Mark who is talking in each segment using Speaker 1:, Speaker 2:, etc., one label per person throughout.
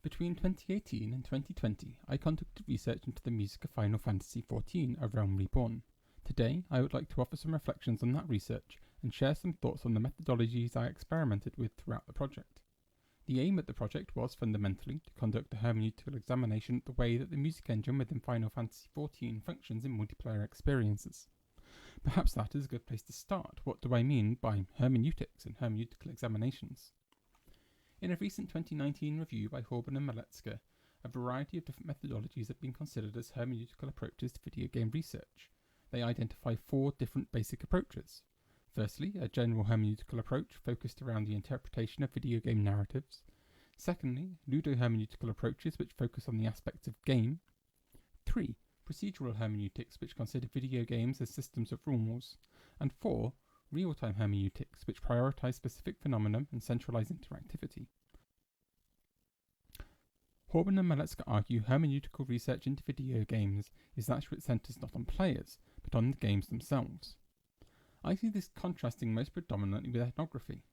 Speaker 1: Between 2018 and 2020, I conducted research into the music of Final Fantasy XIV, A Realm Reborn. Today, I would like to offer some reflections on that research and share some thoughts on the methodologies I experimented with throughout the project. The aim of the project was fundamentally to conduct a hermeneutical examination of the way that the music engine within Final Fantasy XIV functions in multiplayer experiences. Perhaps that is a good place to start. What do I mean by hermeneutics and hermeneutical examinations? In a recent 2019 review by Horban and Maletska, a variety of different methodologies have been considered as hermeneutical approaches to video game research. They identify 4 different basic approaches. Firstly, a general hermeneutical approach focused around the interpretation of video game narratives. Secondly, ludo-hermeneutical approaches which focus on the aspects of game. 3. Procedural hermeneutics which consider video games as systems of rules. And 4. Real-time hermeneutics which prioritize specific phenomena and centralize interactivity. Horban and Maletska argue hermeneutical research into video games is that which centers not on players, but on the games themselves. I see this contrasting most predominantly with ethnography.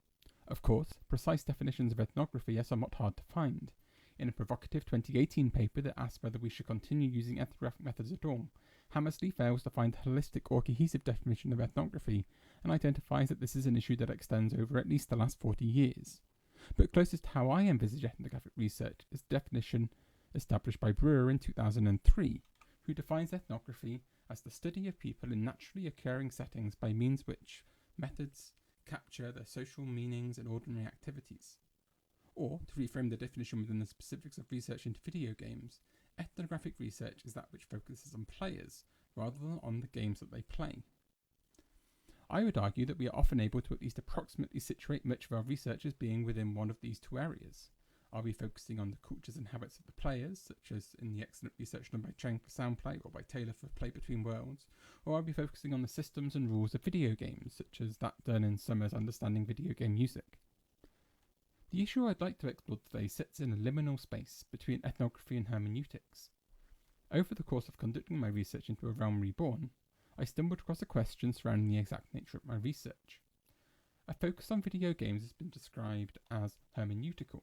Speaker 1: Of course, precise definitions of ethnography are somewhat hard to find. In a provocative 2018 paper that asks whether we should continue using ethnographic methods at all, Hammersley fails to find a holistic or cohesive definition of ethnography and identifies that this is an issue that extends over at least the last 40 years. But closest to how I envisage ethnographic research is the definition established by Brewer in 2003, who defines ethnography as the study of people in naturally occurring settings by means which methods capture their social meanings and ordinary activities. Or, to reframe the definition within the specifics of research into video games, ethnographic research is that which focuses on players rather than on the games that they play. I would argue that we are often able to at least approximately situate much of our research as being within one of these 2 areas. Are we focusing on the cultures and habits of the players, such as in the excellent research done by Cheng for Soundplay or by Taylor for Play Between Worlds, or are we focusing on the systems and rules of video games, such as that done in Summer's Understanding Video Game Music? The issue I'd like to explore today sits in a liminal space between ethnography and hermeneutics. Over the course of conducting my research into A Realm Reborn, I stumbled across a question surrounding the exact nature of my research. A focus on video games has been described as hermeneutical,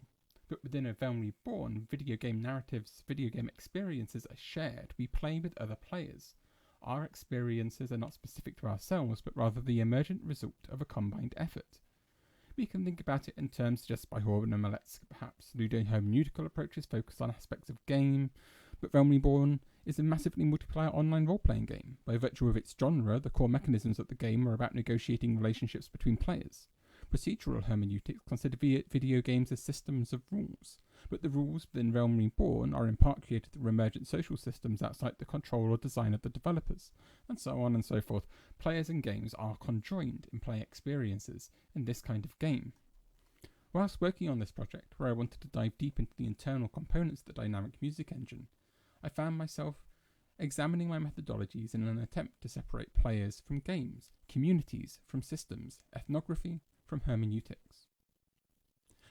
Speaker 1: but within A Realm Reborn, video game narratives, video game experiences are shared. We play with other players. Our experiences are not specific to ourselves, but rather the emergent result of a combined effort. We can think about it in terms suggested by Horban and Maletska, perhaps. Ludo-hermeneutical approaches focus on aspects of game, but Realm Reborn is a massively multiplayer online role-playing game. By virtue of its genre, the core mechanisms of the game are about negotiating relationships between players. Procedural hermeneutics consider video games as systems of rules, but the rules within Realm Reborn are in part created through emergent social systems outside the control or design of the developers, and so on and so forth. Players and games are conjoined in play experiences in this kind of game. Whilst working on this project, where I wanted to dive deep into the internal components of the dynamic music engine, I found myself examining my methodologies in an attempt to separate players from games, communities from systems, ethnography from hermeneutics.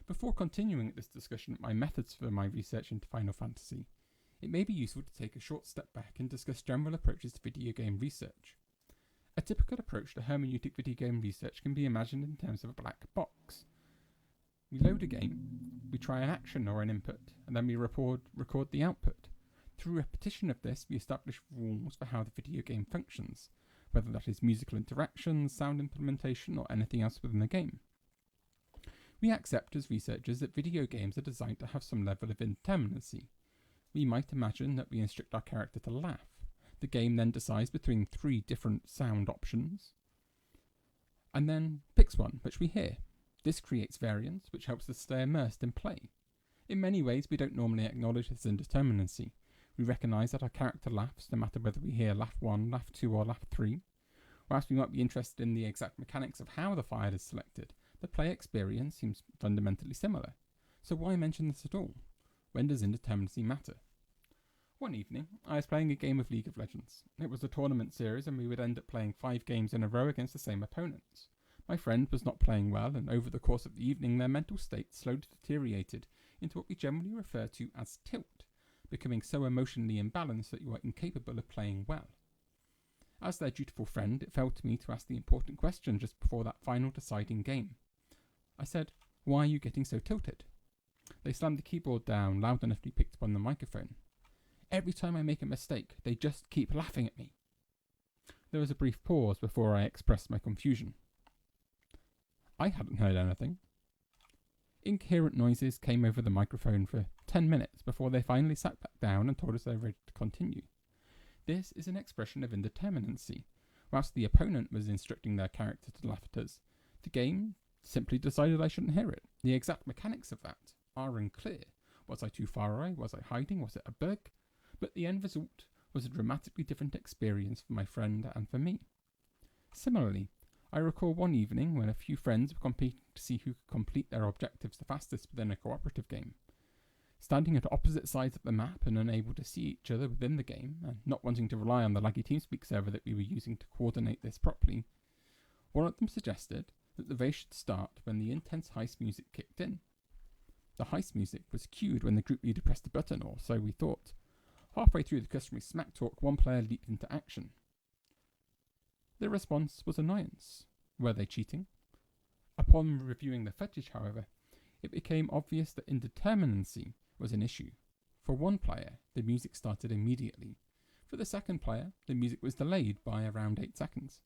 Speaker 1: Before continuing this discussion of my methods for my research into Final Fantasy, it may be useful to take a short step back and discuss general approaches to video game research. A typical approach to hermeneutic video game research can be imagined in terms of a black box. We load a game, we try an action or an input, and then we record the output. Through repetition of this, we establish rules for how the video game functions, whether that is musical interactions, sound implementation, or anything else within the game. We accept as researchers that video games are designed to have some level of indeterminacy. We might imagine that we instruct our character to laugh. The game then decides between 3 different sound options, and then picks one, which we hear. This creates variance, which helps us stay immersed in play. In many ways, we don't normally acknowledge this indeterminacy. We recognise that our character laughs, no matter whether we hear laugh 1, laugh 2, or laugh 3. Whilst we might be interested in the exact mechanics of how the file is selected, the play experience seems fundamentally similar. So why mention this at all? When does indeterminacy matter? One evening, I was playing a game of League of Legends. It was a tournament series and we would end up playing 5 games in a row against the same opponents. My friend was not playing well, and over the course of the evening their mental state slowly deteriorated into what we generally refer to as tilt, becoming so emotionally imbalanced that you are incapable of playing well. As their dutiful friend, it fell to me to ask the important question just before that final deciding game. I said, "Why are you getting so tilted?" They slammed the keyboard down loud enough to be picked up on the microphone. Every time I make a mistake, they just keep laughing at me. There was a brief pause before I expressed my confusion. I hadn't heard anything. Incoherent noises came over the microphone for 10 minutes before they finally sat back down and told us they were ready to continue. This is an expression of indeterminacy. Whilst the opponent was instructing their character to laugh at us, the game simply decided I shouldn't hear it. The exact mechanics of that are unclear. Was I too far away? Was I hiding? Was it a bug? But the end result was a dramatically different experience for my friend and for me. Similarly, I recall one evening when a few friends were competing to see who could complete their objectives the fastest within a cooperative game. Standing at opposite sides of the map and unable to see each other within the game, and not wanting to rely on the laggy TeamSpeak server that we were using to coordinate this properly, one of them suggested that the race should start when the intense heist music kicked in. The heist music was cued when the group leader pressed a button, or so we thought. Halfway through the customary smack talk, one player leaped into action. The response was annoyance. Were they cheating? Upon reviewing the footage, however, it became obvious that indeterminacy was an issue. For one player, the music started immediately. For the second player, the music was delayed by around 8 seconds.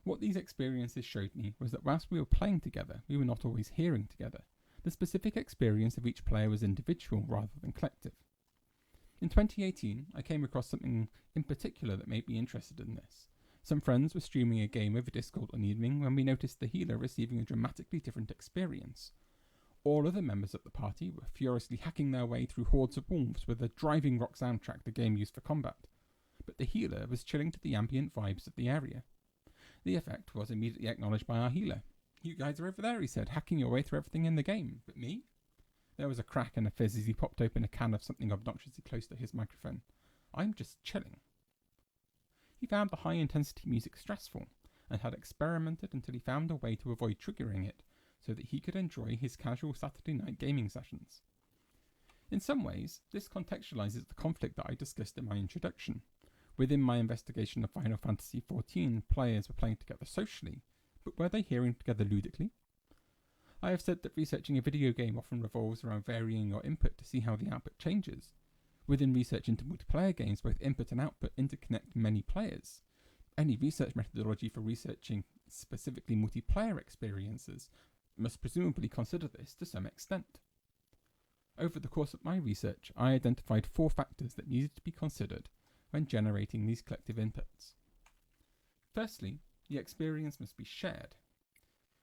Speaker 1: What these experiences showed me was that whilst we were playing together, we were not always hearing together. The specific experience of each player was individual rather than collective. In 2018, I came across something in particular that made me interested in this. Some friends were streaming a game over Discord one evening when we noticed the healer receiving a dramatically different experience. All other members of the party were furiously hacking their way through hordes of wolves with a driving rock soundtrack the game used for combat, but the healer was chilling to the ambient vibes of the area. The effect was immediately acknowledged by our healer. "You guys are over there," he said, "hacking your way through everything in the game. But me?" There was a crack and a fizz as he popped open a can of something obnoxiously close to his microphone. "I'm just chilling." He found the high-intensity music stressful, and had experimented until he found a way to avoid triggering it, so that he could enjoy his casual Saturday night gaming sessions. In some ways, this contextualizes the conflict that I discussed in my introduction. Within my investigation of Final Fantasy XIV, players were playing together socially, but were they hearing together ludically? I have said that researching a video game often revolves around varying your input to see how the output changes. Within research into multiplayer games, both input and output interconnect many players. Any research methodology for researching specifically multiplayer experiences must presumably consider this to some extent. Over the course of my research, I identified 4 factors that needed to be considered when generating these collective inputs. Firstly, the experience must be shared.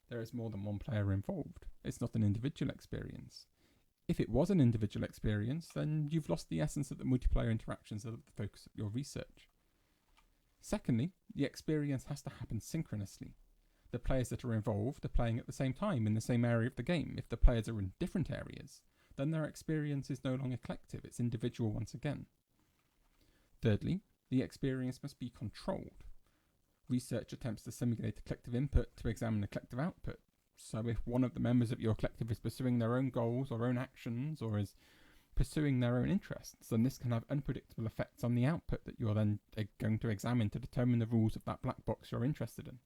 Speaker 1: There is more than one player involved. It's not an individual experience. If it was an individual experience, then you've lost the essence of the multiplayer interactions that are the focus of your research. Secondly, the experience has to happen synchronously. The players that are involved are playing at the same time in the same area of the game. If the players are in different areas, then their experience is no longer collective, it's individual once again. Thirdly, the experience must be controlled. Research attempts to simulate a collective input to examine a collective output. So if one of the members of your collective is pursuing their own goals or own actions, or is pursuing their own interests, then this can have unpredictable effects on the output that you're then going to examine to determine the rules of that black box you're interested in.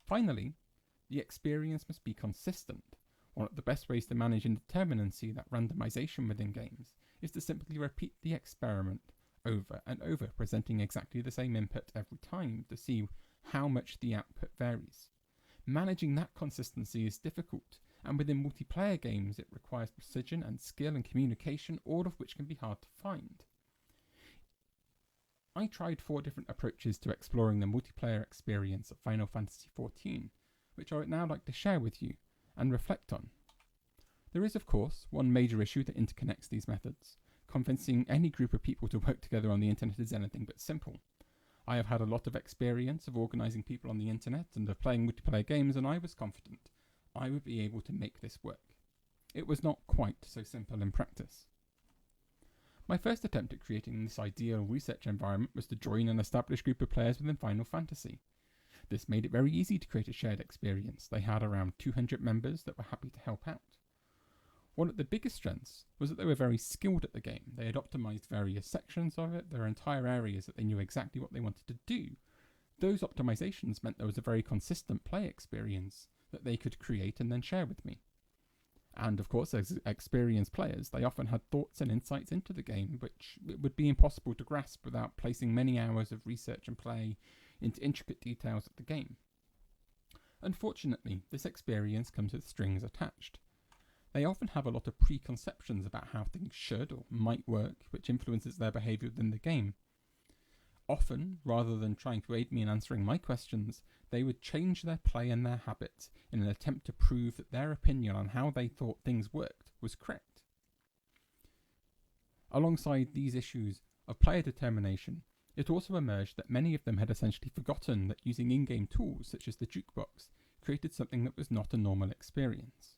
Speaker 1: Finally, the experience must be consistent. One of the best ways to manage indeterminacy, that randomization within games, is to simply repeat the experiment over and over, presenting exactly the same input every time to see how much the output varies. Managing that consistency is difficult, and within multiplayer games it requires precision and skill and communication, all of which can be hard to find. I tried 4 different approaches to exploring the multiplayer experience of Final Fantasy XIV, which I would now like to share with you and reflect on. There is, of course, one major issue that interconnects these methods. Convincing any group of people to work together on the internet is anything but simple. I have had a lot of experience of organising people on the internet and of playing multiplayer games, and I was confident I would be able to make this work. It was not quite so simple in practice. My first attempt at creating this ideal research environment was to join an established group of players within Final Fantasy. This made it very easy to create a shared experience. They had around 200 members that were happy to help out. One of the biggest strengths was that they were very skilled at the game. They had optimized various sections of it. There were entire areas that they knew exactly what they wanted to do. Those optimizations meant there was a very consistent play experience that they could create and then share with me. And of course, as experienced players, they often had thoughts and insights into the game, which it would be impossible to grasp without placing many hours of research and play into intricate details of the game. Unfortunately, this experience comes with strings attached. They often have a lot of preconceptions about how things should or might work, which influences their behaviour within the game. Often, rather than trying to aid me in answering my questions, they would change their play and their habits in an attempt to prove that their opinion on how they thought things worked was correct. Alongside these issues of player determination, it also emerged that many of them had essentially forgotten that using in-game tools such as the jukebox created something that was not a normal experience.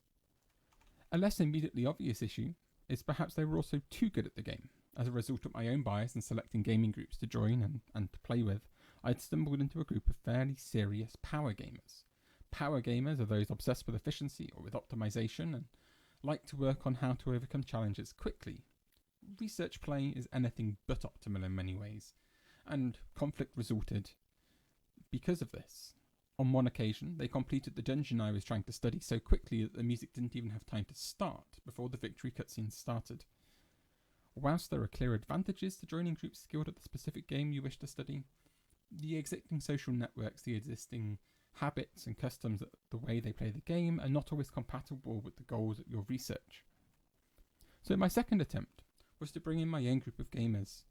Speaker 1: A less immediately obvious issue is perhaps they were also too good at the game. As a result of my own bias in selecting gaming groups to join and to play with, I'd stumbled into a group of fairly serious power gamers. Power gamers are those obsessed with efficiency or with optimization and like to work on how to overcome challenges quickly. Research play is anything but optimal in many ways, and conflict resulted because of this. On one occasion, they completed the dungeon I was trying to study so quickly that the music didn't even have time to start before the victory cutscene started. Whilst there are clear advantages to joining groups skilled at the specific game you wish to study, the existing social networks, the existing habits and customs, the way they play the game, are not always compatible with the goals of your research. So my second attempt was to bring in my own group of gamers.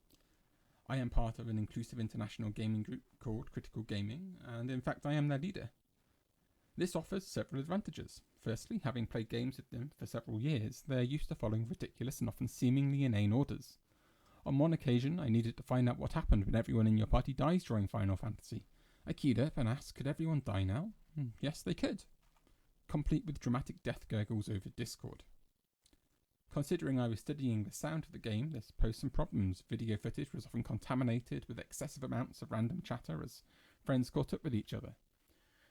Speaker 1: I am part of an inclusive international gaming group called Critical Gaming, and in fact I am their leader. This offers several advantages. Firstly, having played games with them for several years, they are used to following ridiculous and often seemingly inane orders. On one occasion, I needed to find out what happened when everyone in your party dies during Final Fantasy. I keyed up and asked, could everyone die now? Yes, they could. Complete with dramatic death gurgles over Discord. Considering I was studying the sound of the game, this posed some problems. Video footage was often contaminated with excessive amounts of random chatter as friends caught up with each other.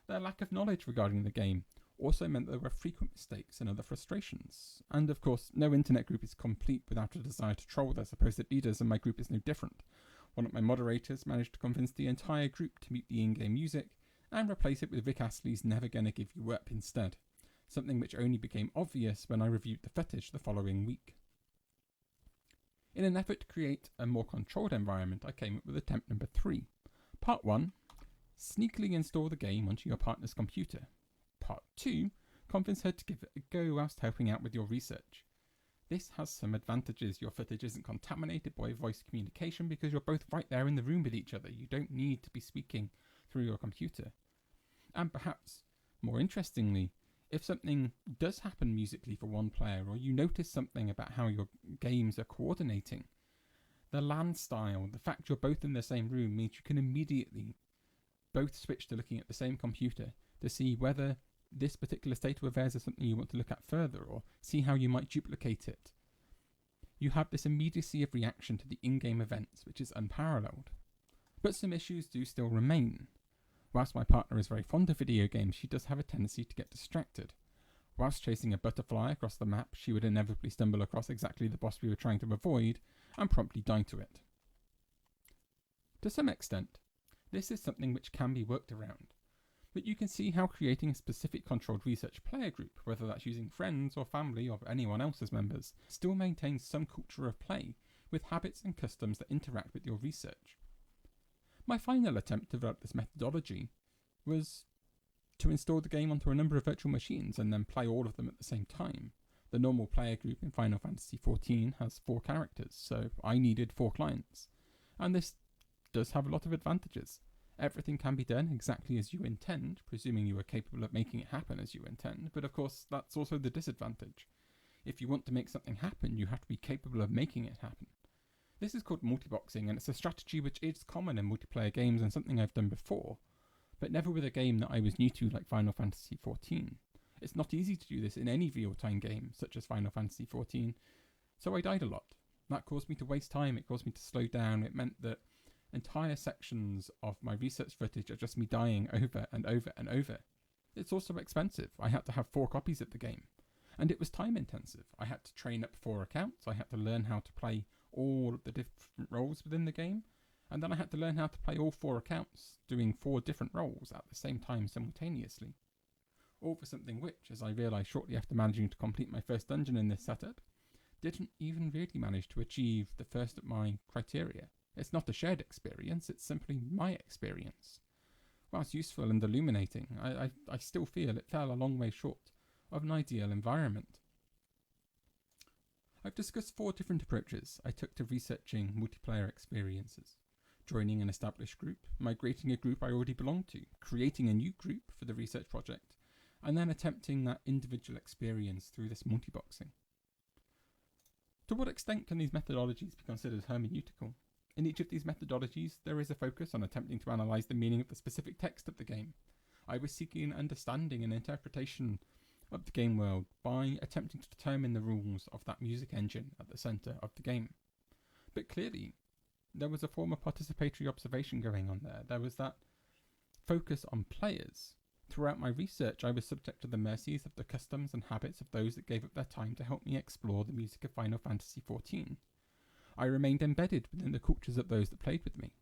Speaker 1: Their lack of knowledge regarding the game also meant there were frequent mistakes and other frustrations. And of course, no internet group is complete without a desire to troll their supposed leaders, and my group is no different. One of my moderators managed to convince the entire group to mute the in-game music and replace it with Vic Astley's Never Gonna Give You Up instead, something which only became obvious when I reviewed the footage the following week. In an effort to create a more controlled environment, I came up with attempt number 3. Part 1. Sneakily install the game onto your partner's computer. Part 2. Convince her to give it a go whilst helping out with your research. This has some advantages. Your footage isn't contaminated by voice communication because you're both right there in the room with each other. You don't need to be speaking through your computer. And perhaps, more interestingly, if something does happen musically for one player, or you notice something about how your games are coordinating, the LAN-style, the fact you're both in the same room, means you can immediately both switch to looking at the same computer to see whether this particular state of affairs is something you want to look at further, or see how you might duplicate it. You have this immediacy of reaction to the in-game events, which is unparalleled. But some issues do still remain. Whilst my partner is very fond of video games, she does have a tendency to get distracted. Whilst chasing a butterfly across the map, she would inevitably stumble across exactly the boss we were trying to avoid, and promptly die to it. To some extent, this is something which can be worked around, but you can see how creating a specific controlled research player group, whether that's using friends or family or anyone else's members, still maintains some culture of play with habits and customs that interact with your research. My final attempt to develop this methodology was to install the game onto a number of virtual machines and then play all of them at the same time. The normal player group in Final Fantasy XIV has 4 characters, so I needed 4 clients. And this does have a lot of advantages. Everything can be done exactly as you intend, presuming you are capable of making it happen as you intend, but of course that's also the disadvantage. If you want to make something happen, you have to be capable of making it happen. This is called multiboxing, and it's a strategy which is common in multiplayer games and something I've done before, but never with a game that I was new to like Final Fantasy XIV. It's not easy to do this in any real-time game, such as Final Fantasy XIV, so I died a lot. That caused me to waste time, it caused me to slow down, it meant that entire sections of my research footage are just me dying over and over and over. It's also expensive. I had to have 4 copies of the game, and it was time intensive. I had to train up 4 accounts, I had to learn how to play all of the different roles within the game, and then I had to learn how to play all 4 accounts, doing 4 different roles at the same time simultaneously. all for something which, as I realised shortly after managing to complete my first dungeon in this setup, didn't even really manage to achieve the first of my criteria. It's not a shared experience, it's simply my experience. Whilst useful and illuminating, I still feel it fell a long way short of an ideal environment. I've discussed 4 different approaches I took to researching multiplayer experiences. Joining an established group, migrating a group I already belonged to, creating a new group for the research project, and then attempting that individual experience through this multiboxing. To what extent can these methodologies be considered hermeneutical? In each of these methodologies, there is a focus on attempting to analyse the meaning of the specific text of the game. I was seeking an understanding and interpretation of the game world by attempting to determine the rules of that music engine at the centre of the game. But clearly, there was a form of participatory observation going on there. There was that focus on players. Throughout my research, I was subject to the mercies of the customs and habits of those that gave up their time to help me explore the music of Final Fantasy XIV. I remained embedded within the cultures of those that played with me.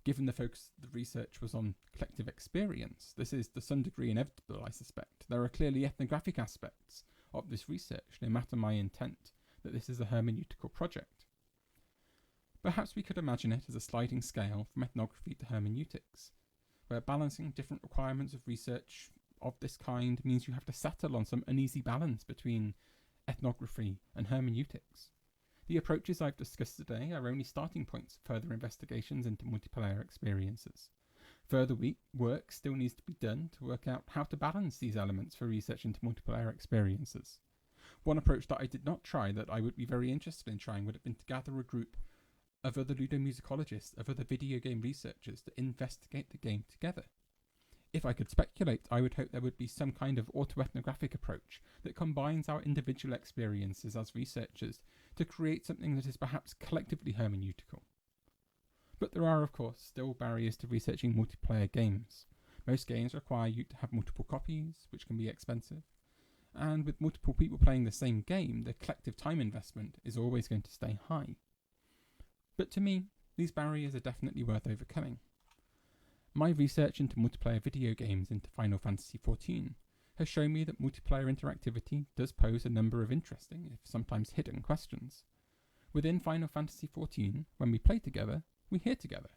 Speaker 1: Given the focus of the research was on collective experience, this is to some degree inevitable, I suspect. There are clearly ethnographic aspects of this research, no matter my intent that this is a hermeneutical project. Perhaps we could imagine it as a sliding scale from ethnography to hermeneutics, where balancing different requirements of research of this kind means you have to settle on some uneasy balance between ethnography and hermeneutics. The approaches I've discussed today are only starting points for further investigations into multiplayer experiences. Further work still needs to be done to work out how to balance these elements for research into multiplayer experiences. One approach that I did not try that I would be very interested in trying would have been to gather a group of other ludomusicologists, of other video game researchers to investigate the game together. If I could speculate, I would hope there would be some kind of autoethnographic approach that combines our individual experiences as researchers to create something that is perhaps collectively hermeneutical. But there are, of course, still barriers to researching multiplayer games. Most games require you to have multiple copies, which can be expensive, and with multiple people playing the same game, the collective time investment is always going to stay high. But to me, these barriers are definitely worth overcoming. My research into multiplayer video games into Final Fantasy XIV has shown me that multiplayer interactivity does pose a number of interesting, if sometimes hidden, questions. Within Final Fantasy XIV, when we play together, we hear together.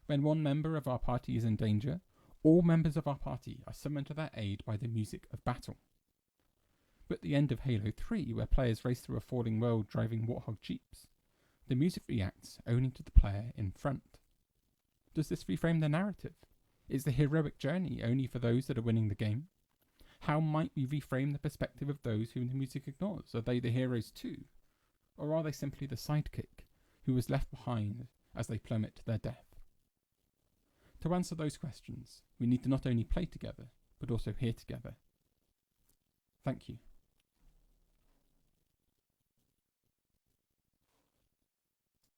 Speaker 1: When one member of our party is in danger, all members of our party are summoned to their aid by the music of battle. But at the end of Halo 3, where players race through a falling world driving Warthog Jeeps, the music reacts only to the player in front. Does this reframe the narrative? Is the heroic journey only for those that are winning the game? How might we reframe the perspective of those whom the music ignores? Are they the heroes too? Or are they simply the sidekick who was left behind as they plummet to their death? To answer those questions, we need to not only play together, but also hear together. Thank you.